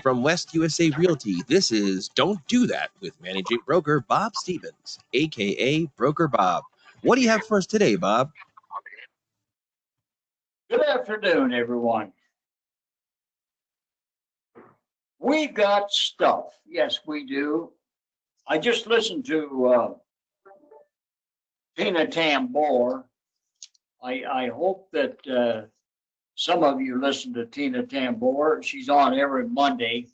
From West USA Realty, this is Don't Do That with Managing Broker Bob Stevens, aka Broker Bob. What do you have for us today, Bob? Good afternoon, everyone. We got stuff. Yes, we do. I just listened to Tina Tambor. I hope that some of you listen to Tina Tambor. She's on every Monday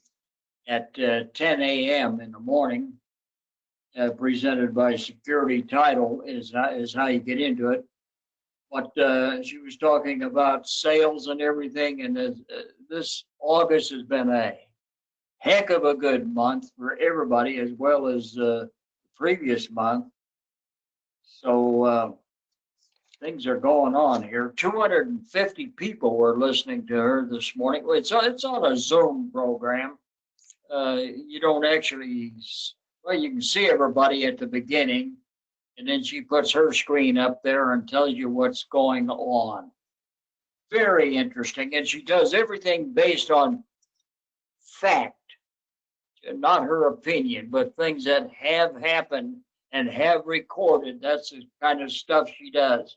at 10 a.m. in the morning, presented by Security Title is how you get into it. But she was talking about sales and everything, and this August has been a heck of a good month for everybody, as well as the previous month. So things are going on here. 250 people were listening to her this morning. It's on a Zoom program. You don't actually, well, you can see everybody at the beginning, and then she puts her screen up there and tells you what's going on. Very interesting. And she does everything based on fact, not her opinion, but things that have happened and have recorded. That's the kind of stuff she does.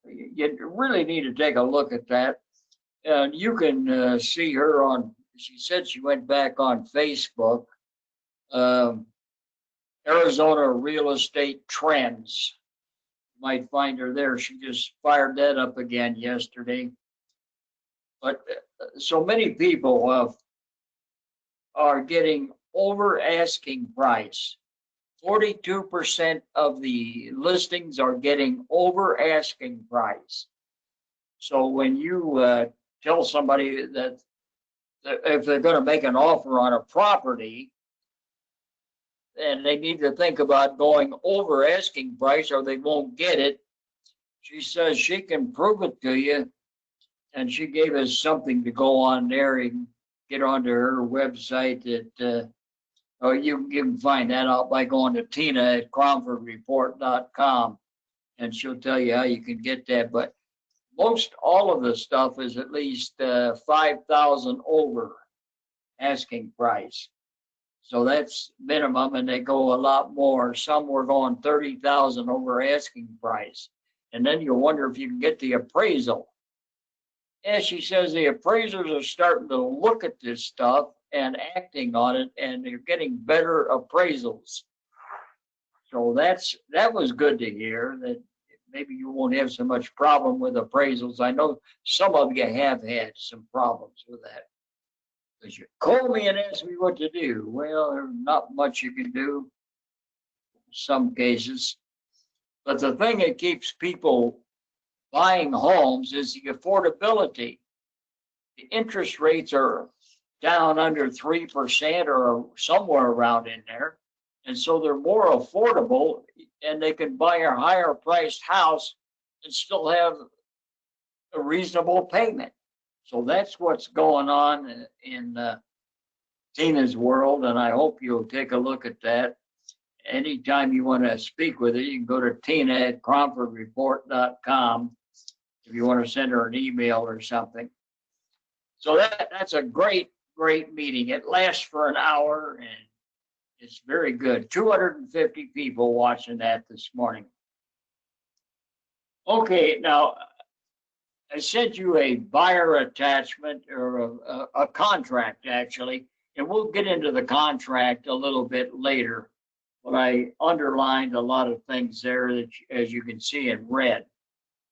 You really need to take a look at that. And you can see her on, she said she went back on Facebook. Arizona Real Estate Trends. You might find her there. She just fired that up again yesterday. But so many people are getting over asking price. 42% of the listings are getting over asking price. So when you tell somebody that if they're going to make an offer on a property, and they need to think about going over asking price or they won't get it. She says she can prove it to you, and she gave us something to go on there. You can get onto her website or you can find that out by going to Tina at CromfordReport.com, and she'll tell you how you can get that. But most all of the stuff is at least 5,000 over asking price. So that's minimum, and they go a lot more. Some were going 30,000 over asking price. And then you wonder if you can get the appraisal. And she says the appraisers are starting to look at this stuff and acting on it, and they're getting better appraisals. So that was good to hear, that maybe you won't have so much problem with appraisals. I know some of you have had some problems with that. Because you call me and ask me what to do. Well, there's not much you can do in some cases. But the thing that keeps people buying homes is the affordability. The interest rates are down under 3% or somewhere around in there. And so they're more affordable, and they can buy a higher priced house and still have a reasonable payment. So that's what's going on in Tina's world, and I hope you'll take a look at that. Anytime you want to speak with her, you can go to Tina at CromfordReport.com if you want to send her an email or something. So that's a great meeting. It lasts for an hour, and it's very good. 250 people watching that this morning. Okay, now, I sent you a buyer attachment, or a contract, actually, and we'll get into the contract a little bit later. But I underlined a lot of things there that, as you can see in red.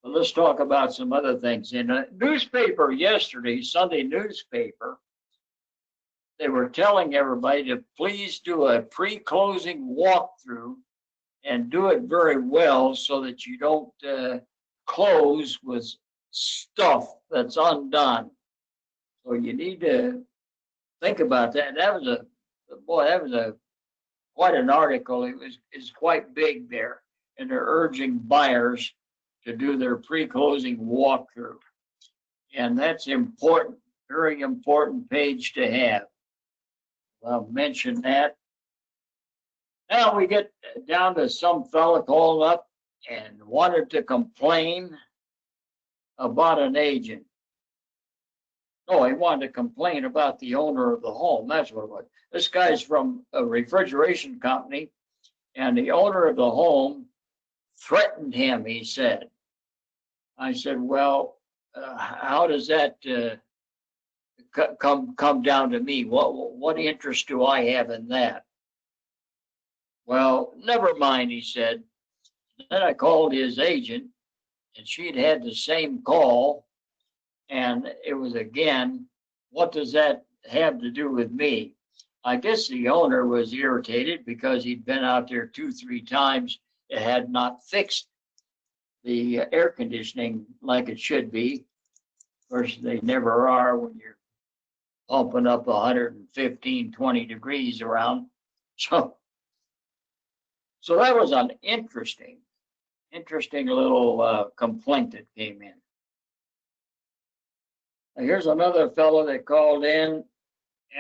But let's talk about some other things. In a newspaper yesterday, Sunday newspaper, they were telling everybody to please do a pre-closing walkthrough and do it very well so that you don't close with stuff that's undone. So you need to think about that. That was quite an article. It's quite big there, and they're urging buyers to do their pre-closing walkthrough, and that's important, very important page to have. I'll mention that. Now we get down to some fella called up and wanted to complain about an agent. No, he wanted to complain about the owner of the home. That's what it was. This guy's from a refrigeration company, and the owner of the home threatened him, he said. I said, well, how does that come down to me? What interest do I have in that? Well, never mind, he said. Then I called his agent, and she'd had the same call, and it was again, what does that have to do with me? I guess the owner was irritated because he'd been out there 2, 3 times. It had not fixed the air conditioning like it should be. Of course, they never are when you're pumping up 115, 20 degrees around. So that was an interesting little complaint that came in. Now, here's another fellow that called in,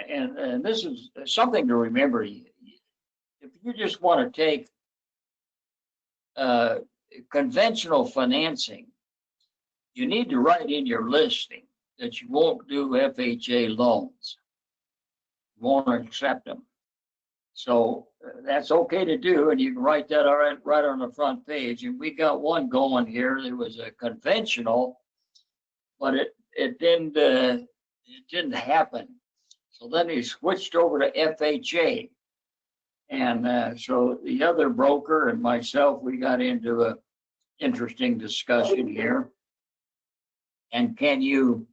and this is something to remember. If you just want to take conventional financing, you need to write in your listing that you won't do FHA loans. You won't accept them. So that's okay to do, and you can write that right on the front page. And we got one going here that was a conventional, but it didn't happen. So then he switched over to FHA, and so the other broker and myself, we got into a interesting discussion here. And can you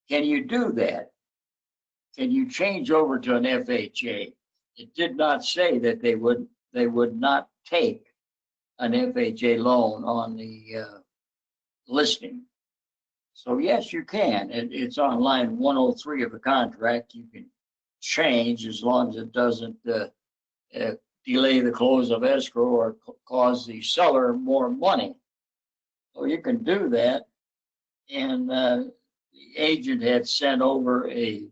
do that? Can you change over to an FHA? It did not say that they would not take an FHA loan on the listing. So yes, you can. It's on line 103 of the contract. You can change as long as it doesn't delay the close of escrow or cause the seller more money. So you can do that. And the agent had sent over a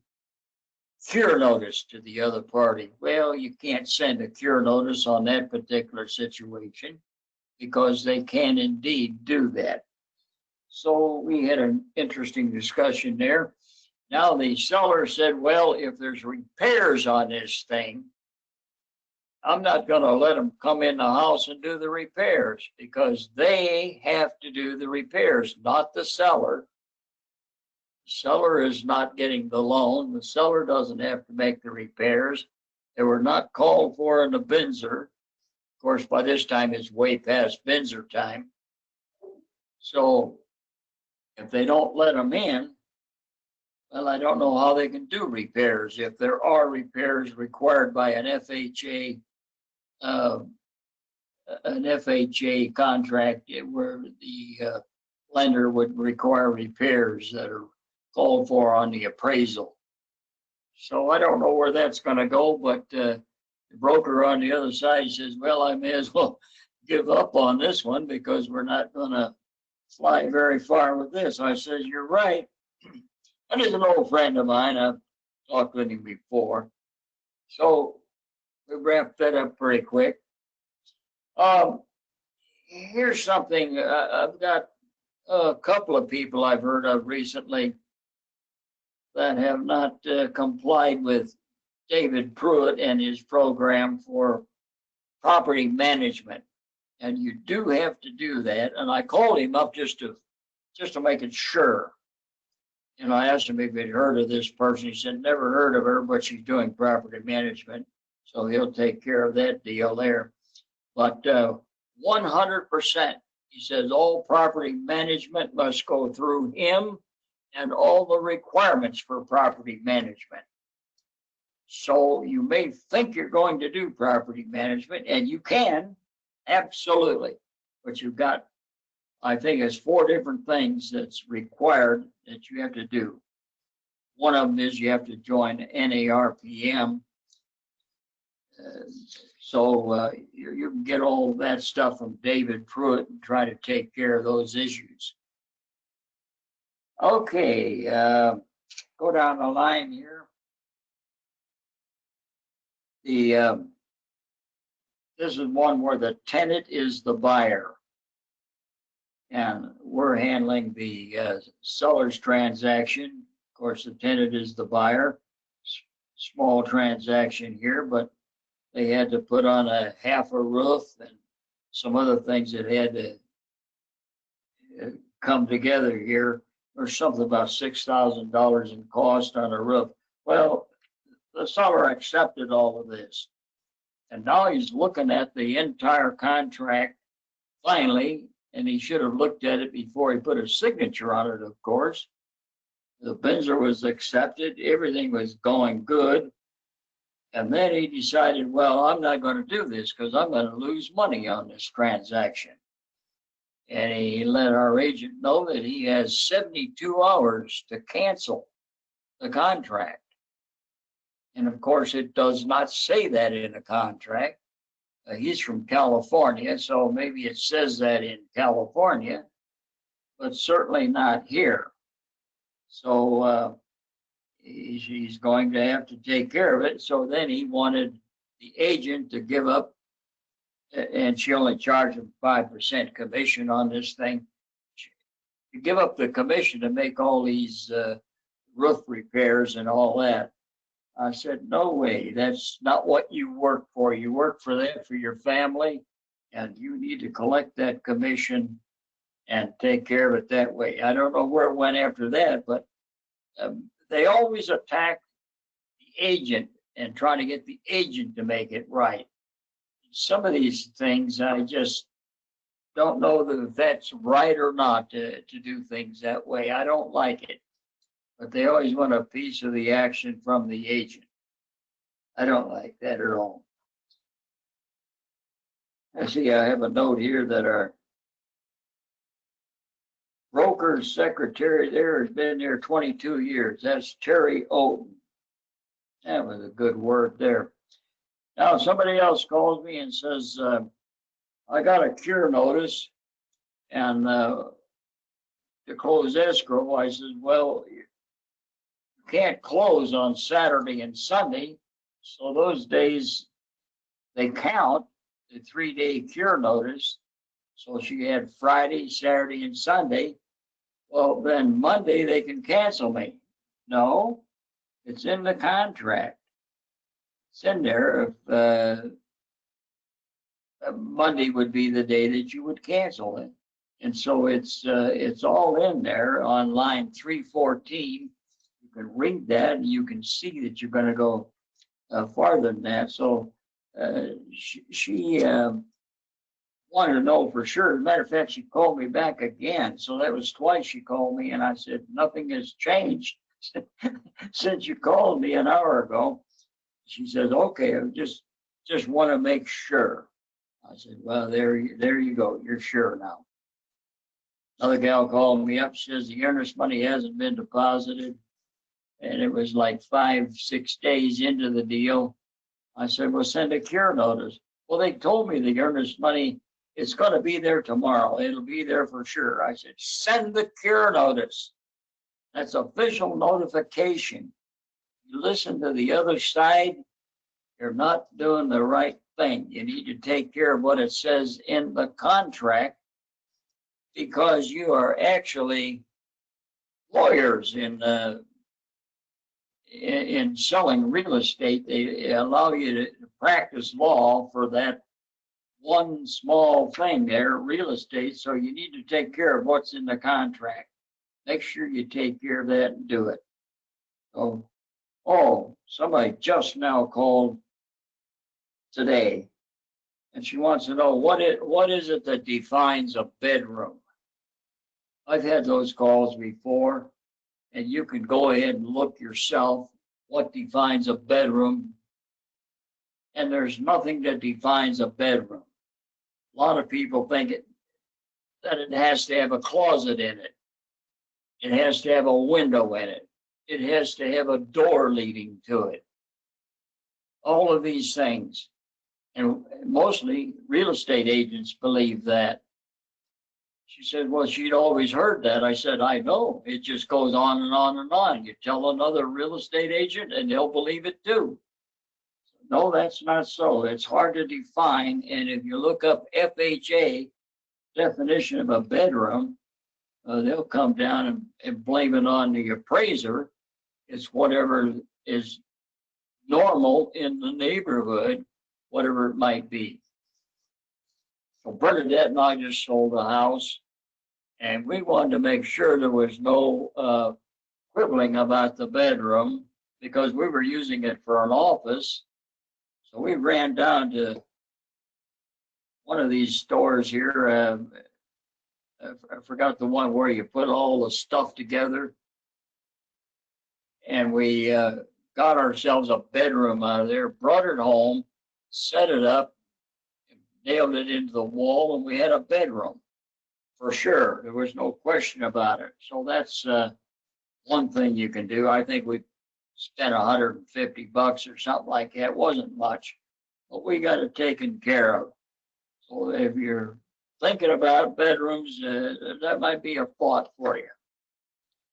cure notice to the other party. Well, you can't send a cure notice on that particular situation because they can indeed do that. So we had an interesting discussion there. Now the seller said, well, if there's repairs on this thing, I'm not going to let them come in the house and do the repairs because they have to do the repairs, not the seller. The seller is not getting the loan. The seller doesn't have to make the repairs. They were not called for in the Binzer. Of course, by this time, it's way past Binzer time. So if they don't let them in, well, I don't know how they can do repairs. If there are repairs required by an FHA contract where the lender would require repairs that are called for on the appraisal. So I don't know where that's going to go, but the broker on the other side says, well, I may as well give up on this one because we're not going to fly very far with this. I said, you're right. And he's an old friend of mine. I've talked with him before. So we wrapped that up pretty quick. Here's something. I've got a couple of people I've heard of recently that have not complied with David Pruitt and his program for property management. And you do have to do that. And I called him up just to make it sure. And I asked him if he'd heard of this person. He said, never heard of her, but she's doing property management. So he'll take care of that deal there. But 100%, he says, all property management must go through him and all the requirements for property management. So you may think you're going to do property management, and you can, absolutely. But you've got, I think it's 4 different things that's required that you have to do. One of them is you have to join NARPM. So you can get all that stuff from David Pruitt and try to take care of those issues. Okay, go down the line here. This is one where the tenant is the buyer. And we're handling the seller's transaction. course, the tenant is the buyer. Small transaction here, but they had to put on a half a roof and some other things that had to come together here. There's something about $6,000 in cost on a roof. Well, the seller accepted all of this. And now he's looking at the entire contract finally, and he should have looked at it before he put his signature on it, of course. The Benzer was accepted, everything was going good. And then he decided, well, I'm not going to do this because I'm going to lose money on this transaction. And he let our agent know that he has 72 hours to cancel the contract. And of course, it does not say that in the contract. He's from California, so maybe it says that in California, but certainly not here. So he's going to have to take care of it. So then he wanted the agent to give up, and she only charged him 5% commission on this thing, to give up the commission to make all these roof repairs and all that. I said, no way, that's not what you work for. You work for that for your family, and you need to collect that commission and take care of it that way. I don't know where it went after that, but they always attack the agent and try to get the agent to make it right. Some of these things, I just don't know that that's right or not to do things that way. I don't like it. But they always want a piece of the action from the agent. I don't like that at all. I see I have a note here that our broker's secretary there has been there 22 years. That's Terry Oden. That was a good word there. Now, somebody else calls me and says, I got a cure notice and to close escrow. I said, well, can't close on Saturday and Sunday, so those days they count the 3-day cure notice. So she had Friday, Saturday, and Sunday. Well, then Monday they can cancel me. No, it's in the contract. It's in there. If Monday would be the day that you would cancel it, and so it's all in there on line 314. You can read that and you can see that you're going to go farther than that. So she wanted to know for sure. As a matter of fact, she called me back again. So that was twice she called me, and I said, nothing has changed since you called me an hour ago. She says, okay, I just want to make sure. I said, well, there you go. You're sure now. Another gal called me up. She says the earnest money hasn't been deposited. And it was like 5-6 days into the deal. I said, well, send a cure notice. Well, they told me the earnest money, it's going to be there tomorrow. It'll be there for sure. I said, send the cure notice. That's official notification. You listen to the other side, you're not doing the right thing. You need to take care of what it says in the contract, because you are actually lawyers in selling real estate. They allow you to practice law for that one small thing there, real estate. So you need to take care of what's in the contract. Make sure you take care of that and do it. Oh, somebody just now called today, and she wants to know what is it that defines a bedroom. I've had those calls before. And you can go ahead and look yourself what defines a bedroom. And there's nothing that defines a bedroom. A lot of people think that it has to have a closet in it. It has to have a window in it. It has to have a door leading to it. All of these things. And mostly real estate agents believe that. She said, well, she'd always heard that. I said, I know. It just goes on and on and on. You tell another real estate agent and they'll believe it too. No, that's not so. It's hard to define. And if you look up FHA, definition of a bedroom, they'll come down and blame it on the appraiser It's whatever is normal in the neighborhood, whatever it might be. So Bernadette and I just sold a house, and we wanted to make sure there was no quibbling about the bedroom because we were using it for an office. So we ran down to one of these stores here. I forgot the one where you put all the stuff together. And we got ourselves a bedroom out of there, brought it home, set it up, nailed it into the wall, and we had a bedroom for sure. There was no question about it. So that's one thing you can do. I think we spent $150 or something like that. It wasn't much, but we got it taken care of. So if you're thinking about bedrooms, that might be a thought for you.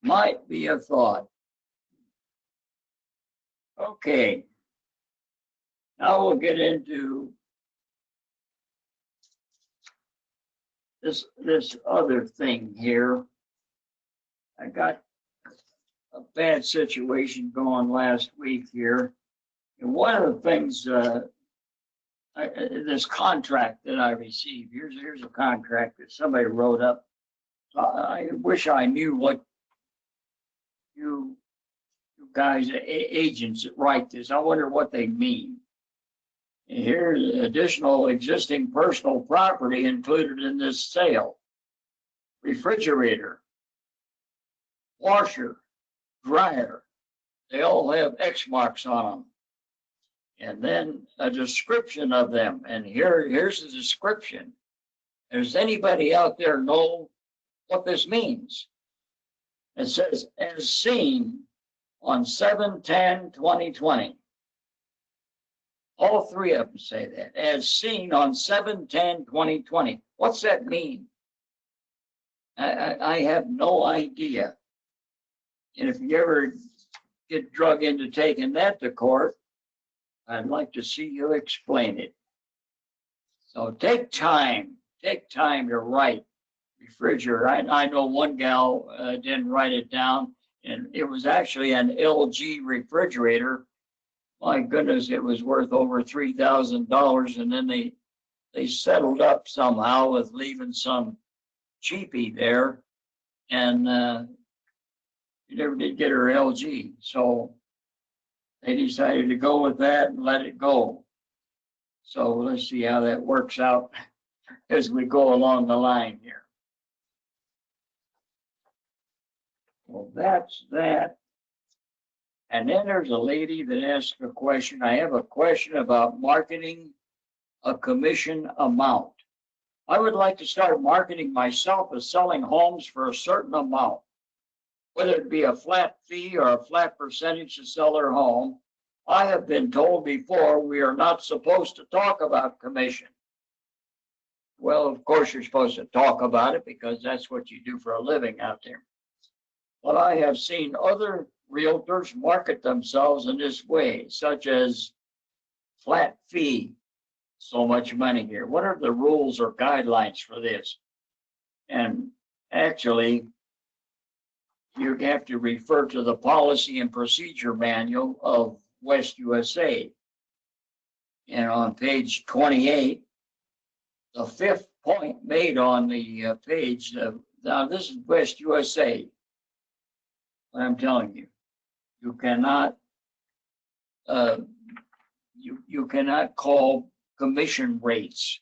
Might be a thought. Okay. Now we'll get into this other thing here. I got a bad situation going last week here. And one of the things, this contract that I received, here's a contract that somebody wrote up. I wish I knew what you guys, agents that write this, I wonder what they mean. Here's additional existing personal property included in this sale: refrigerator, washer, dryer. They all have X marks on them. And then a description of them. And here's the description. Does anybody out there know what this means? It says, as seen on 7/10/2020. All three of them say that. As seen on 7/10/2020. What's that mean? I have no idea. And if you ever get drug into taking that to court, I'd like to see you explain it. So take time to write refrigerator. I know one gal didn't write it down, and it was actually an LG refrigerator. My goodness, it was worth over $3,000, and then they settled up somehow with leaving some cheapie there, and you never did get her LG. So they decided to go with that and let it go. So let's see how that works out as we go along the line here. Well, that's that. And then there's a lady that asked a question. I have a question about marketing a commission amount. I would like to start marketing myself as selling homes for a certain amount, whether it be a flat fee or a flat percentage to sell their home. I have been told before we are not supposed to talk about commission. Well, of course, you're supposed to talk about it because that's what you do for a living out there. But I have seen other realtors market themselves in this way, such as flat fee, so much money here. What are the rules or guidelines for this? And actually, you have to refer to the policy and procedure manual of West USA. And on page 28, the fifth point made on the page, now this is West USA. What I'm telling you, you cannot you cannot call commission rates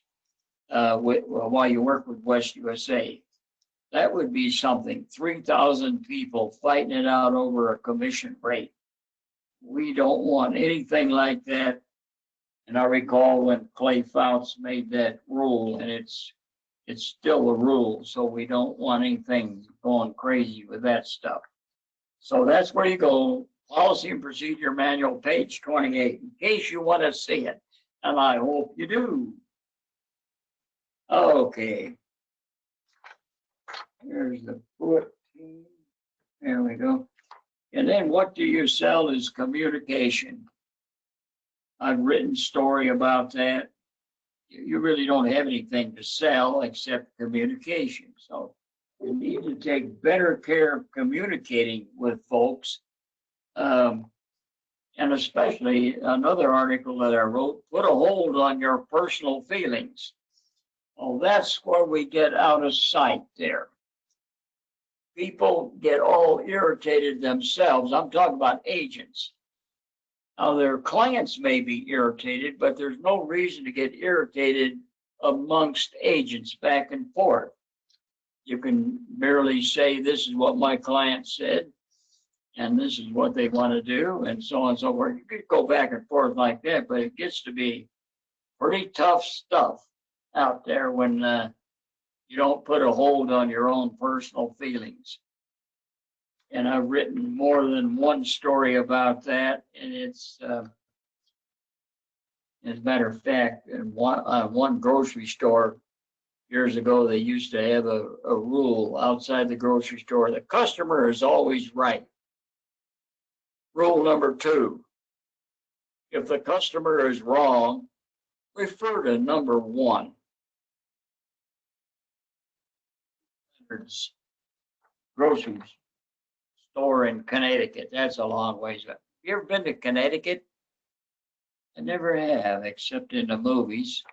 while you work with West USA. That would be something. 3,000 people fighting it out over a commission rate. We don't want anything like that. And I recall when Clay Fouts made that rule, and it's still a rule. So we don't want anything going crazy with that stuff. So that's where you go, Policy and Procedure Manual, page 28, in case you want to see it. And I hope you do. Okay. Here's the 14. There we go. And then what do you sell is communication. I've written a story about that. You really don't have anything to sell except communication. So you need to take better care of communicating with folks And especially another article that I wrote, put a hold on your personal feelings. Oh, that's where we get out of sight there. People get all irritated themselves. I'm talking about agents. Now, their clients may be irritated, but there's no reason to get irritated amongst agents back and forth. You can merely say, this is what my client said, and this is what they want to do, and so on and so forth. You could go back and forth like that, but it gets to be pretty tough stuff out there when you don't put a hold on your own personal feelings. And I've written more than one story about that, and it's, as a matter of fact, in one grocery store years ago, they used to have a rule outside the grocery store: the customer is always right. Rule number 2, if the customer is wrong, refer to number 1. There's grocery store in Connecticut. That's a long ways. Have you ever been to Connecticut? I never have, except in the movies.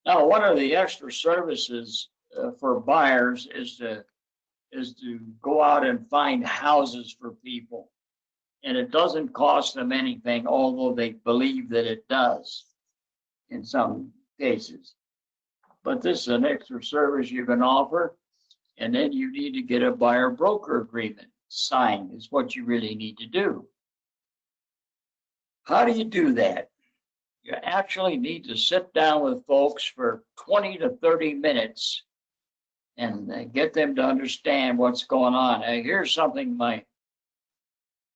Now, one of the extra services for buyers is to go out and find houses for people. And it doesn't cost them anything, although they believe that it does in some cases. But this is an extra service you can offer. And then you need to get a buyer-broker agreement signed, is what you really need to do. How do you do that? You actually need to sit down with folks for 20 to 30 minutes and get them to understand what's going on. Here's something my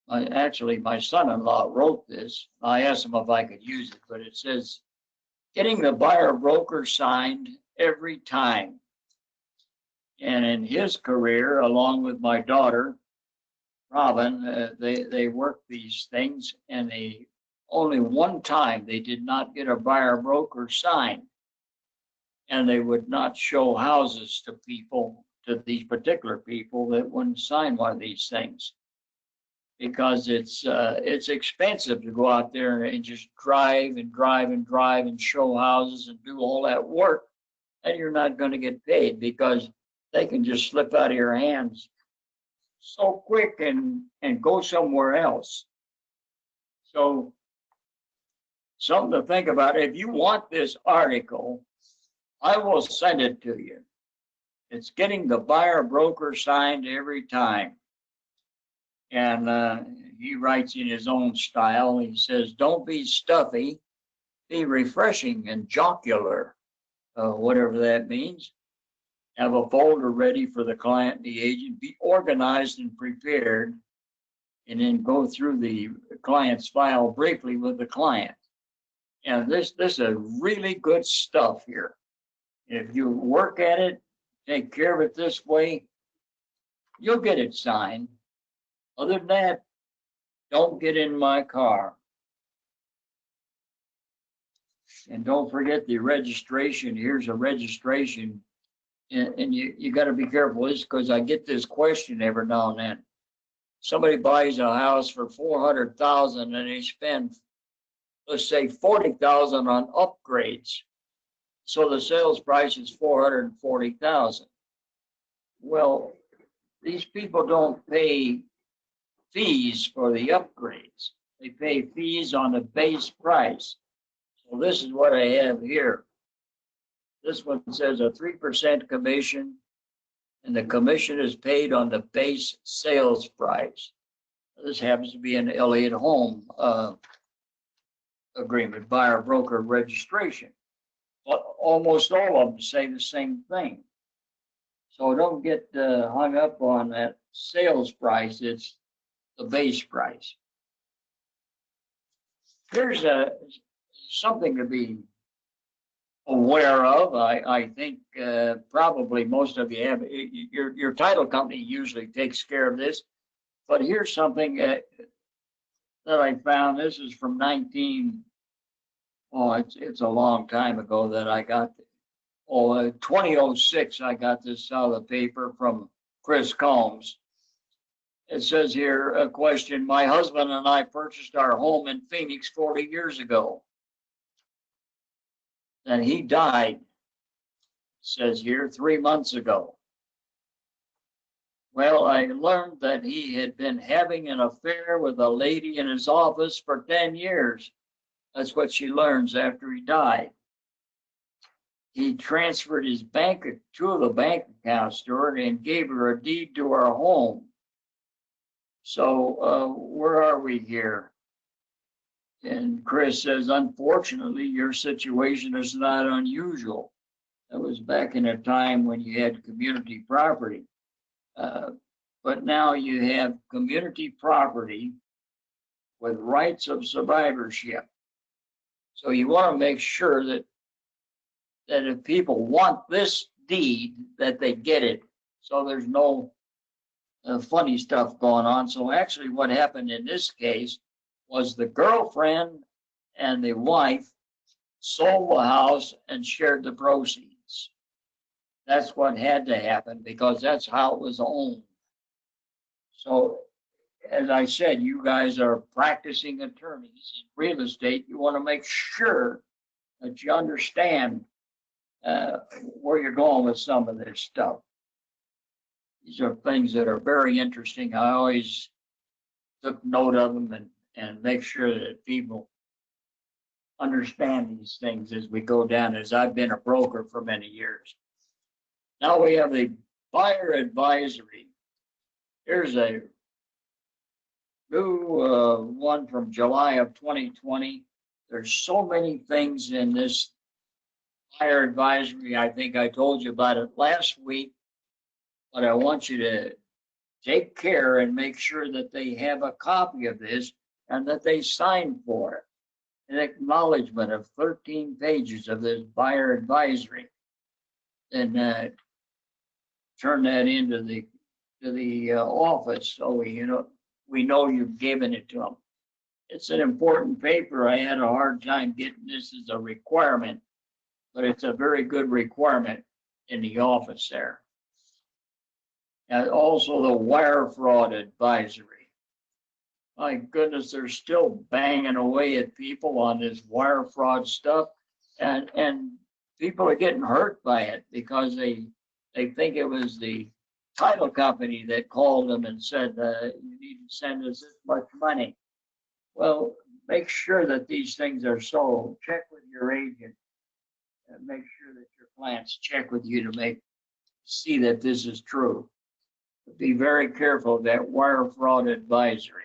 son-in-law wrote this. I asked him if I could use it, but it says, getting the buyer broker signed every time. And in his career, along with my daughter, Robin, they worked these things, and only one time they did not get a buyer broker signed. And they would not show houses to people, to these particular people that wouldn't sign one of these things, because it's expensive to go out there and just drive and show houses and do all that work, and you're not going to get paid because they can just slip out of your hands so quick and go somewhere else. So something to think about. If you want this article, I will send it to you. It's getting the buyer broker signed every time. And he writes in his own style. He says, don't be stuffy, be refreshing and jocular, whatever that means. Have a folder ready for the client and the agent. Be organized and prepared, and then go through the client's file briefly with the client. And this is really good stuff here. If you work at it, take care of it this way, you'll get it signed. Other than that, don't get in my car. And don't forget the registration. Here's a registration. And you got to be careful with this, because I get this question every now and then. Somebody buys a house for $400,000 and they spend, let's say, $40,000 on upgrades. So the sales price is $440,000. Well, these people don't pay fees for the upgrades. They pay fees on the base price. So this is what I have here. This one says a 3% commission, and the commission is paid on the base sales price. This happens to be an Elliott Home agreement, buyer broker registration. But almost all of them say the same thing. So don't get hung up on that sales price. It's the base price. Here's something to be aware of. I think probably most of you have. Your title company usually takes care of this. But here's something that I found. This is from it's a long time ago that I got. 2006, I got this out of the paper from Chris Combs. It says here, a question, my husband and I purchased our home in Phoenix 40 years ago. And he died, says here, 3 months ago. Well, I learned that he had been having an affair with a lady in his office for 10 years. That's what she learns after he died. He transferred two of the bank accounts to her and gave her a deed to our home. So where are we here? And Chris says, unfortunately, your situation is not unusual. That was back in a time when you had community property. But now you have community property with rights of survivorship. So you want to make sure that if people want this deed, that they get it. So there's no funny stuff going on. So actually what happened in this case was the girlfriend and the wife sold the house and shared the proceeds. That's what had to happen because that's how it was owned. So as I said, you guys are practicing attorneys in real estate. You want to make sure that you understand where you're going with some of this stuff. These are things that are very interesting. I always took note of them and make sure that people understand these things as we go down, as I've been a broker for many years. Now we have the buyer advisory. Here's a new one from July of 2020. There's so many things in this buyer advisory. I think I told you about it last week, but I want you to take care and make sure that they have a copy of this and that they sign for it. An acknowledgement of 13 pages of this buyer advisory, and turn that into the office so we know you've given it to them. It's an important paper. I had a hard time getting this as a requirement, but it's a very good requirement in the office there. And also the wire fraud advisory. My goodness, they're still banging away at people on this wire fraud stuff, and people are getting hurt by it because they think it was the title company that called them and said, you need to send us this much money. Well, make sure that these things are sold. Check with your agent and make sure that your clients check with you to see that this is true. But be very careful of that wire fraud advisory.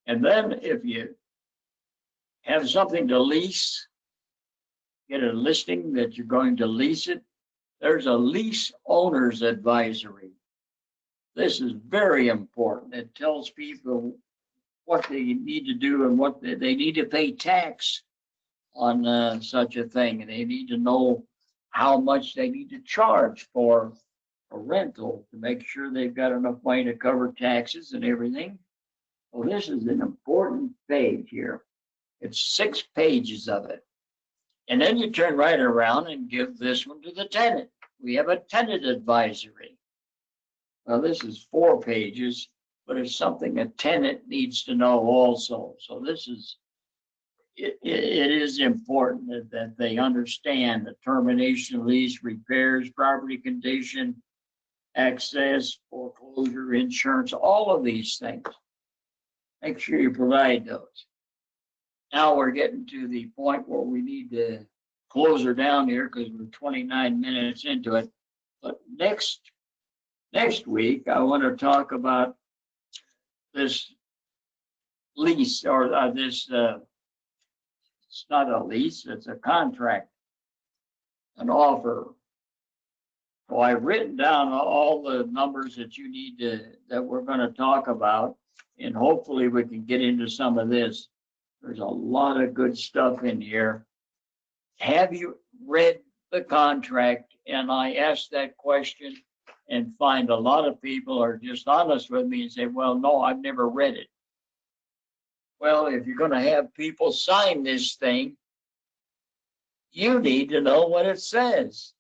And then if you have something to lease, get a listing that you're going to lease it, there's a lease owner's advisory. This is very important. It tells people what they need to do and what they need to pay tax on such a thing. And they need to know how much they need to charge for a rental to make sure they've got enough money to cover taxes and everything. Well, this is an important page here. It's 6 pages of it. And then you turn right around and give this one to the tenant. We have a tenant advisory. Well, this is 4 pages, but it's something a tenant needs to know also. So this is, it is important that they understand the termination, lease, repairs, property condition, access, foreclosure, insurance, all of these things. Make sure you provide those. Now we're getting to the point where we need to close her down here because we're 29 minutes into it. But next week, I want to talk about this lease or this, it's not a lease, it's a contract, an offer. So I've written down all the numbers that you need that we're going to talk about, and hopefully we can get into some of this. There's a lot of good stuff in here. Have you read the contract? And I asked that question and find a lot of people are just honest with me and say, well, no, I've never read it. Well, if you're going to have people sign this thing, you need to know what it says.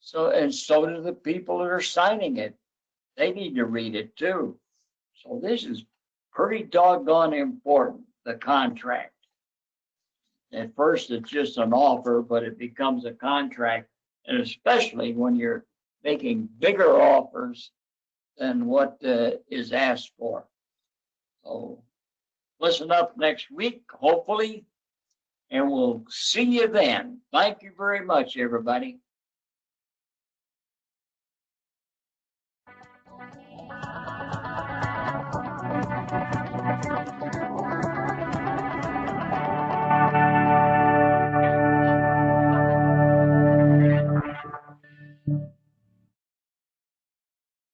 So do the people that are signing it. They need to read it too. So this is pretty doggone important, the contract. At first, it's just an offer, but it becomes a contract, and especially when you're making bigger offers than what is asked for. So listen up next week, hopefully, and we'll see you then. Thank you very much, everybody.